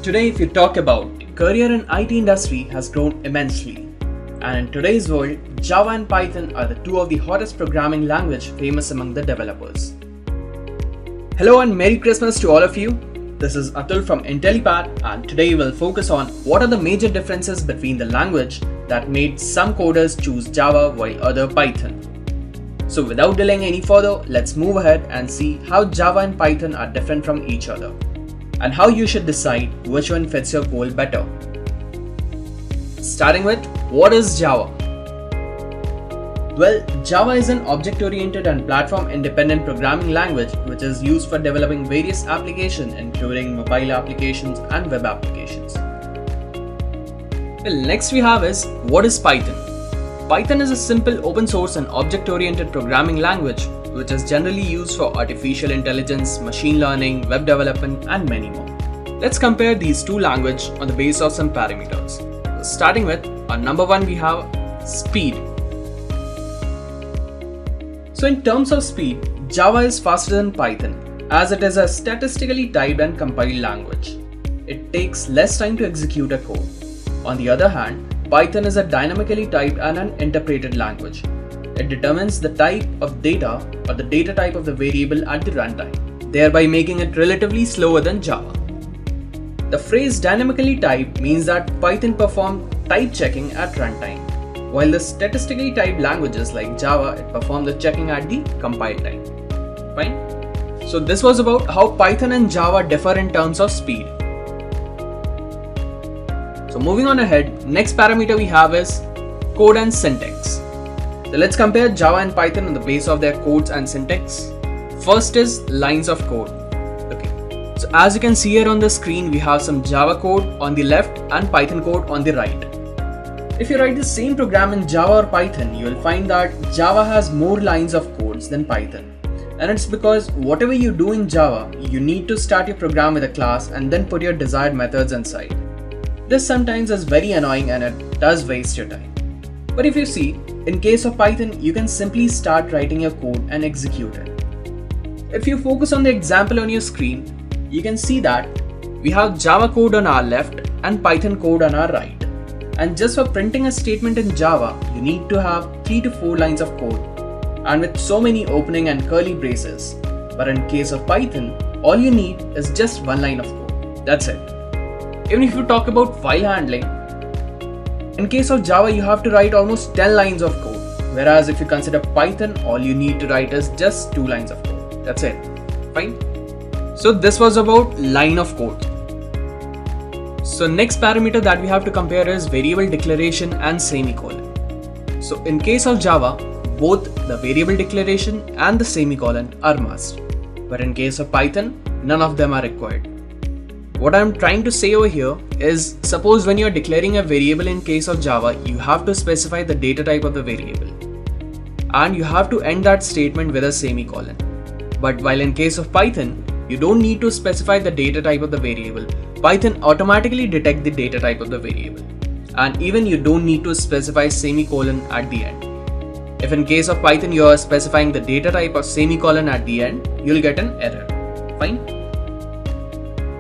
Today, if you talk about career in IT industry has grown immensely. And in today's world, Java and Python are the two of the hottest programming language famous among the developers. Hello and Merry Christmas to all of you. This is Atul from IntelliPad and today we'll focus on what are the major differences between the language that made some coders choose Java while other Python. So without delaying any further, let's move ahead and see how Java and Python are different from each other and how you should decide which one fits your goal better. Starting with, what is Java? Well, Java is an object-oriented and platform-independent programming language which is used for developing various applications including mobile applications and web applications. Well, next we have is, what is Python? Python is a simple open source and object-oriented programming language which is generally used for artificial intelligence, machine learning, web development and many more. Let's compare these two languages on the basis of some parameters. Starting with our number one, we have speed. So in terms of speed, Java is faster than Python as it is a statistically typed and compiled language. It takes less time to execute a code. On the other hand, Python is a dynamically typed and an interpreted language. It determines the type of data or the data type of the variable at the runtime, thereby making it relatively slower than Java. The phrase dynamically typed means that Python performs type checking at runtime, while the statistically typed languages like Java, it performs the checking at the compile time. Fine? So this was about how Python and Java differ in terms of speed. So moving on ahead, next parameter we have is code and syntax. So let's compare Java and Python on the basis of their codes and syntax. First is lines of code. Okay. So as you can see here on the screen, we have some Java code on the left and Python code on the right. If you write the same program in Java or Python, you will find that Java has more lines of codes than Python. And it's because whatever you do in Java, you need to start your program with a class and then put your desired methods inside. This sometimes is very annoying and it does waste your time. But if you see, in case of Python, you can simply start writing your code and execute it. If you focus on the example on your screen, you can see that we have Java code on our left and Python code on our right. And just for printing a statement in Java, you need to have 3 to 4 lines of code and with so many opening and curly braces. But in case of Python, all you need is just 1 line of code. That's it. Even if you talk about file handling, in case of Java, you have to write almost 10 lines of code. Whereas if you consider Python, all you need to write is just 2 lines of code. That's it. Fine. So this was about line of code. So next parameter that we have to compare is variable declaration and semicolon. So in case of Java, both the variable declaration and the semicolon are must. But in case of Python, none of them are required. What I'm trying to say over here is, suppose when you're declaring a variable in case of Java, you have to specify the data type of the variable. And you have to end that statement with a semicolon. But while in case of Python, you don't need to specify the data type of the variable. Python automatically detects the data type of the variable. And even you don't need to specify semicolon at the end. If in case of Python you are specifying the data type of semicolon at the end, you'll get an error. Fine?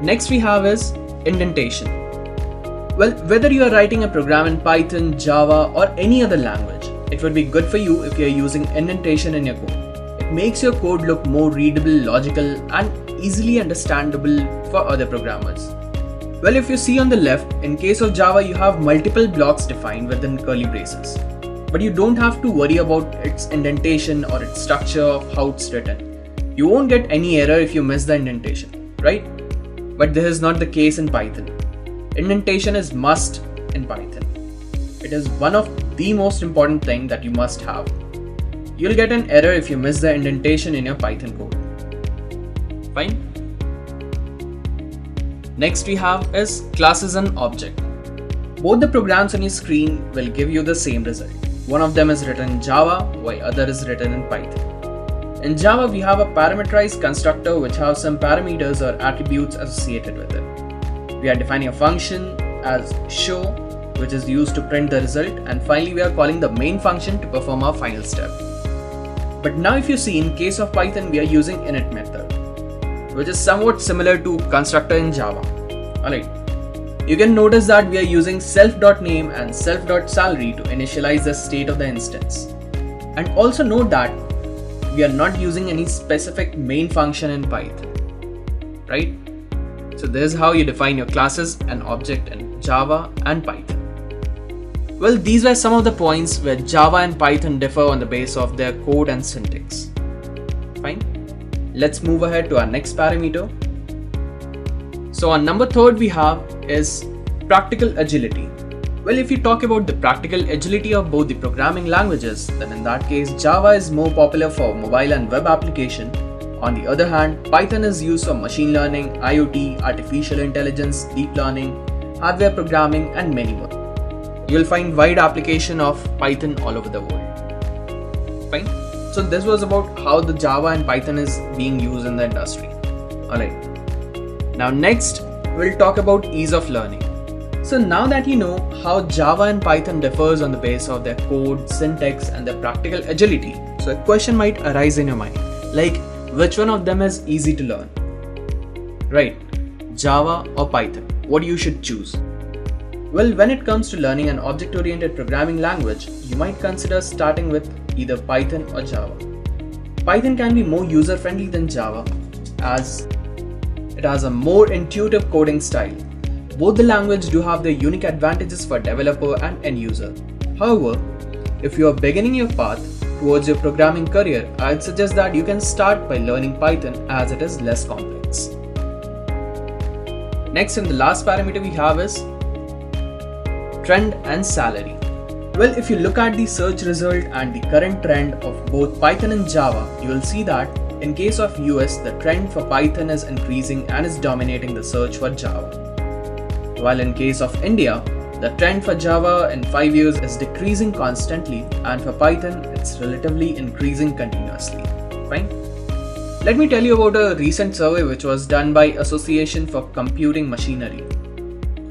Next we have is indentation. Well, whether you are writing a program in Python, Java or any other language, it would be good for you if you are using indentation in your code. It makes your code look more readable, logical and easily understandable for other programmers. Well, if you see on the left, in case of Java you have multiple blocks defined within curly braces. But you don't have to worry about its indentation or its structure of how it's written. You won't get any error if you miss the indentation, right? But this is not the case in Python. Indentation is must in Python. It is one of the most important thing that you must have. You'll get an error if you miss the indentation in your Python code. Fine? Next we have is classes and object. Both the programs on your screen will give you the same result. One of them is written in Java, while other is written in Python. In Java, we have a parameterized constructor which has some parameters or attributes associated with it. We are defining a function as show, which is used to print the result, and finally we are calling the main function to perform our final step. But now if you see, in case of Python, we are using init method, which is somewhat similar to constructor in Java. Alright, You can notice that we are using self.name and self.salary to initialize the state of the instance. And also note that we are not using any specific main function in Python, right? So this is how you define your classes and object in Java and Python. Well, these were some of the points where Java and Python differ on the basis of their code and syntax. Fine. Let's move ahead to our next parameter. So on number 3 we have is practical agility. Well, if you talk about the practical agility of both the programming languages, then in that case Java is more popular for mobile and web application. On the other hand, Python is used for machine learning, IoT, artificial intelligence, deep learning, hardware programming and many more. You will find wide application of Python all over the world. Fine. So this was about how the Java and Python is being used in the industry. Alright. Now next, we'll talk about ease of learning. So now that you know how Java and Python differs on the basis of their code, syntax and their practical agility, so a question might arise in your mind, like which one of them is easy to learn? Right, Java or Python? What you should choose? Well, when it comes to learning an object-oriented programming language, you might consider starting with either Python or Java. Python can be more user-friendly than Java as it has a more intuitive coding style. Both the languages do have their unique advantages for developer and end user. However, if you are beginning your path towards your programming career, I'd suggest that you can start by learning Python as it is less complex. Next and the last parameter we have is trend and salary. Well, if you look at the search result and the current trend of both Python and Java, you will see that in case of US, the trend for Python is increasing and is dominating the search for Java. While in case of India, the trend for Java in 5 years is decreasing constantly and for Python, it's relatively increasing continuously. Fine. Let me tell you about a recent survey which was done by Association for Computing Machinery.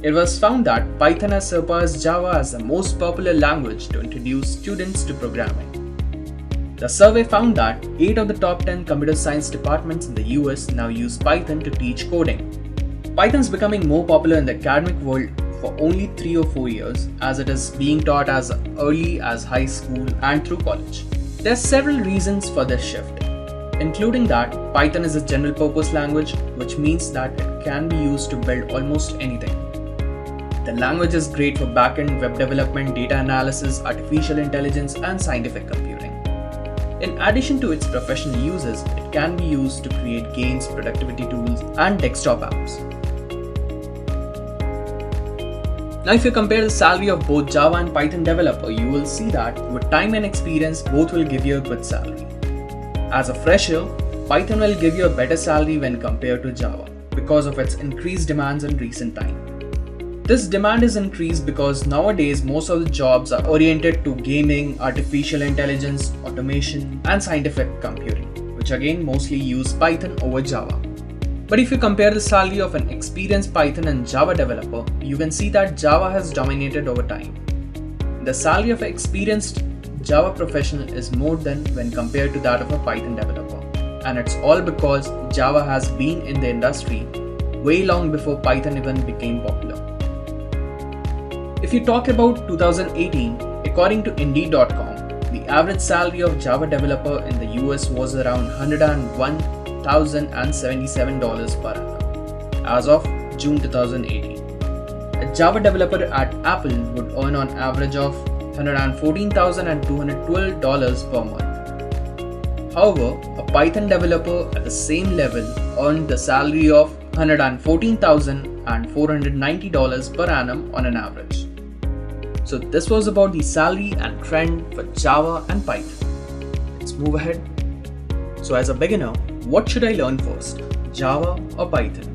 It was found that Python has surpassed Java as the most popular language to introduce students to programming. The survey found that 8 of the top 10 computer science departments in the US now use Python to teach coding. Python is becoming more popular in the academic world for only 3 or 4 years, as it is being taught as early as high school and through college. There are several reasons for this shift, including that Python is a general purpose language, which means that it can be used to build almost anything. The language is great for backend web development, data analysis, artificial intelligence, and scientific computing. In addition to its professional uses, it can be used to create games, productivity tools, and desktop apps. Now, if you compare the salary of both Java and Python developer, you will see that with time and experience, both will give you a good salary. As a fresher, Python will give you a better salary when compared to Java because of its increased demands in recent time. This demand is increased because nowadays most of the jobs are oriented to gaming, artificial intelligence, automation, and scientific computing, which again mostly use Python over Java. But if you compare the salary of an experienced Python and Java developer, you can see that Java has dominated over time. The salary of an experienced Java professional is more than when compared to that of a Python developer. And it's all because Java has been in the industry way long before Python even became popular. If you talk about 2018, according to Indeed.com, the average salary of Java developer in the US was around $101,077 per annum as of June 2018. A Java developer at Apple would earn on average of $114,212 per month. However, a Python developer at the same level earned the salary of $114,490 per annum on an average. So this was about the salary and trend for Java and Python. Let's move ahead. So as a beginner, what should I learn first, Java or Python?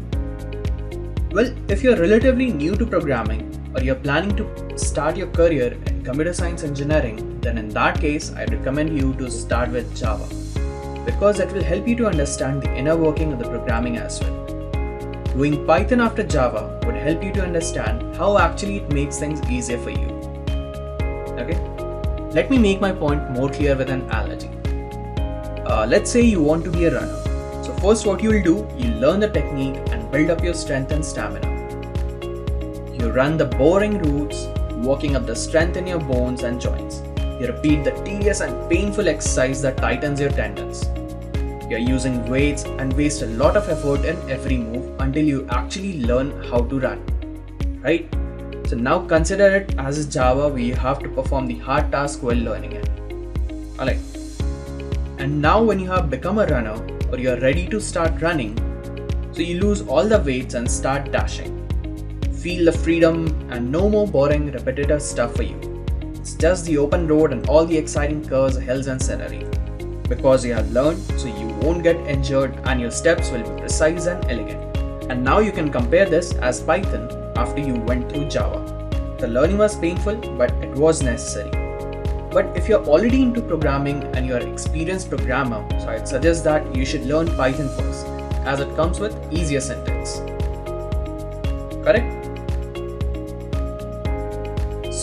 Well, if you're relatively new to programming or you're planning to start your career in computer science engineering, then in that case, I recommend you to start with Java because it will help you to understand the inner working of the programming as well. Doing Python after Java would help you to understand how actually it makes things easier for you. Okay, let me make my point more clear with an analogy. Let's say you want to be a runner. So first what you will do, you'll learn the technique and build up your strength and stamina. You run the boring routes, working up the strength in your bones and joints. You repeat the tedious and painful exercise that tightens your tendons. You're using weights and waste a lot of effort in every move until you actually learn how to run. Right? So now consider it as a Java where you have to perform the hard task while learning it. Alright. And now when you have become a runner or you're ready to start running, so you lose all the weights and start dashing. Feel the freedom and no more boring repetitive stuff for you. It's just the open road and all the exciting curves, hills and scenery. Because you have learned, so you won't get injured and your steps will be precise and elegant. And now you can compare this as Python after you went through Java. The learning was painful, but it was necessary. But if you're already into programming and you're an experienced programmer, so I'd suggest that you should learn Python first, as it comes with easier syntax. Correct?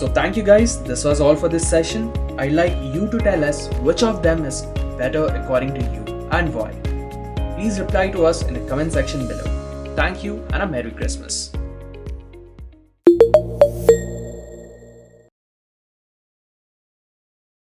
So thank you guys, this was all for this session. I'd like you to tell us which of them is better according to you and why. Please reply to us in the comment section below. Thank you and a Merry Christmas.